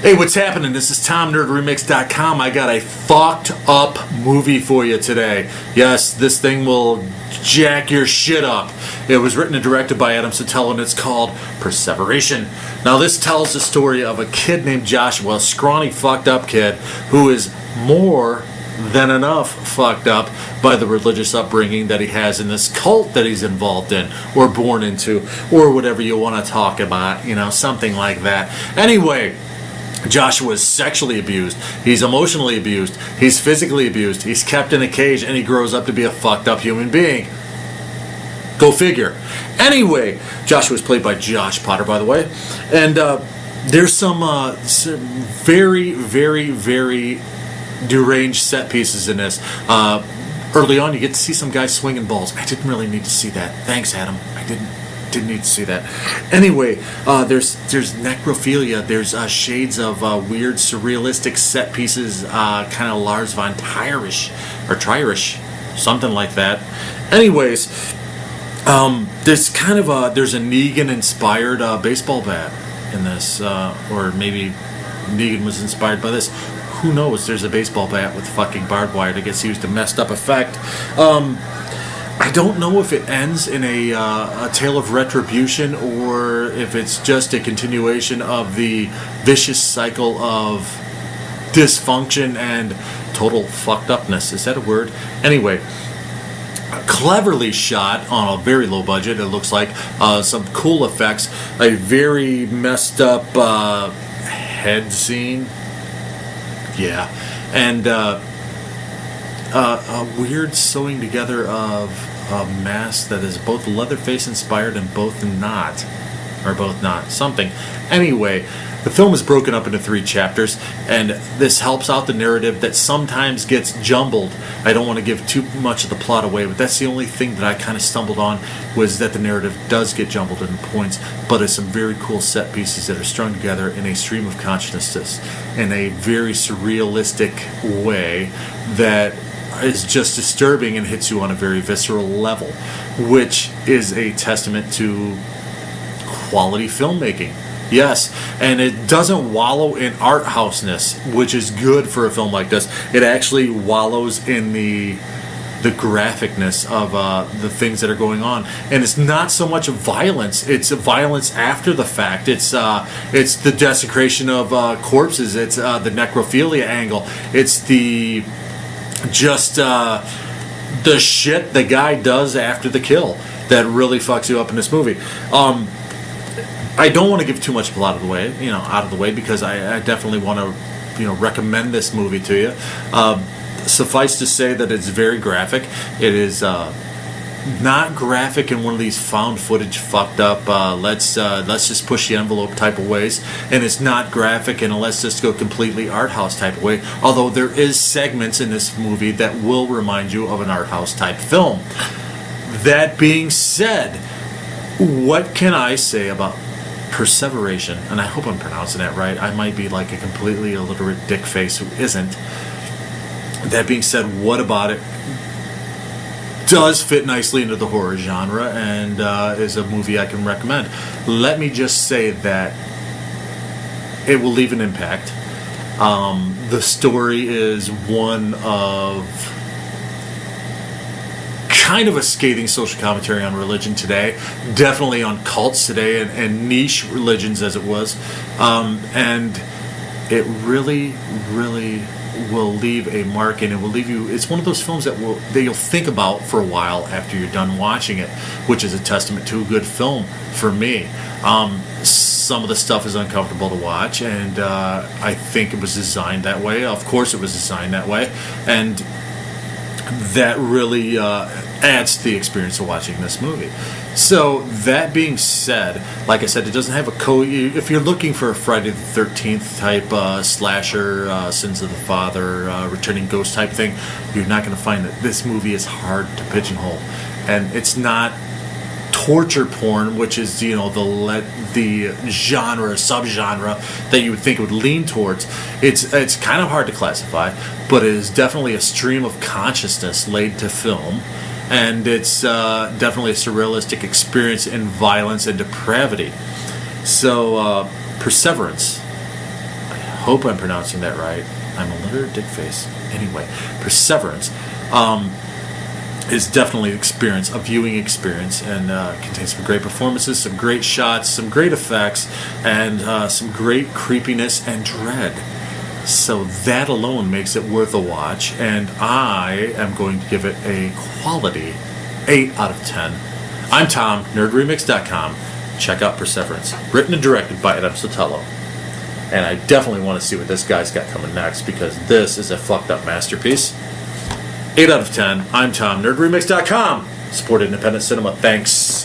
Hey, what's happening? This is TomNerdRemix.com. I got a fucked up movie for you today. Yes, this thing will jack your shit up. It was written and directed by Adam Sotelo, and it's called Perseveration. Now, this tells the story of a kid named Joshua, a scrawny, fucked up kid who is more than enough fucked up by the religious upbringing that he has in this cult that he's involved in or born into or whatever you want to talk about, something like that. Anyway, Joshua is sexually abused, he's emotionally abused, he's physically abused, he's kept in a cage, and he grows up to be a fucked up human being. Go figure. Anyway, Joshua is played by Josh Potter, by the way, and there's some very, very, very deranged set pieces in this. Early on, you get to see some guys swinging balls. I didn't really need to see that. Thanks, Adam. I didn't need to see that. Anyway, there's necrophilia. There's shades of weird surrealistic set pieces, kind of Lars von Trierish or Trierish, something like that. Anyways, there's there's a Negan inspired baseball bat in this, or maybe Negan was inspired by this. Who knows? There's a baseball bat with fucking barbed wire that gets used to messed up effect. I don't know if it ends in a tale of retribution or if it's just a continuation of the vicious cycle of dysfunction and total fucked upness. Is that a word? Anyway, cleverly shot on a very low budget, it looks like. Some cool effects. A very messed up head scene. Yeah. And a weird sewing together of a mask that is both Leatherface inspired and both not. Something. Anyway, the film is broken up into 3 chapters, and this helps out the narrative that sometimes gets jumbled. I don't want to give too much of the plot away, but that's the only thing that I kind of stumbled on, was that the narrative does get jumbled in points, but it's some very cool set pieces that are strung together in a stream of consciousness in a very surrealistic way that is just disturbing and hits you on a very visceral level, which is a testament to quality filmmaking. Yes, and it doesn't wallow in art houseness, which is good for a film like this. It actually wallows in the graphicness of the things that are going on, and it's not so much violence. It's violence after the fact. It's the desecration of corpses. It's the necrophilia angle. It's the shit the guy does after the kill that really fucks you up in this movie. I don't want to give too much plot out of the way, because I definitely want to, recommend this movie to you. Suffice to say that it's very graphic. It is not graphic in one of these found footage fucked up let's just push the envelope type of ways, and it's not graphic in a let's just go completely art house type of way, although there is segments in this movie that will remind you of an art house type film. That being said, what can I say about Perseveration? And I hope I'm pronouncing that right. I might be like a completely illiterate dickface who isn't. That being said, what about it? Does fit nicely into the horror genre and is a movie I can recommend. Let me just say that it will leave an impact. The story is one of kind of a scathing social commentary on religion today, definitely on cults today and niche religions as it was, and it really, really will leave a mark, and it will leave you. It's one of those films that you'll think about for a while after you're done watching it, which is a testament to a good film for me. Some of the stuff is uncomfortable to watch, and I think it was designed that way. Of course it was designed that way, and that really adds to the experience of watching this movie. So that being said, like I said, it doesn't have a if you're looking for a Friday the 13th type slasher, Sins of the Father, returning ghost type thing, you're not going to find that. This movie is hard to pigeonhole, and it's not torture porn, which is the subgenre that you would think it would lean towards. It's kind of hard to classify, but it is definitely a stream of consciousness laid to film, and it's definitely a surrealistic experience in violence and depravity. So, Perseverance. I hope I'm pronouncing that right. I'm a literate dick face. Anyway, Perseverance is definitely a viewing experience, and contains some great performances, some great shots, some great effects, and some great creepiness and dread. So that alone makes it worth a watch, and I am going to give it a quality 8 out of 10. I'm Tom, nerdremix.com. Check out Perseverance, written and directed by Adam Sotelo. And I definitely want to see what this guy's got coming next, because this is a fucked up masterpiece. 8 out of 10. I'm Tom, nerdremix.com. Support independent cinema. Thanks.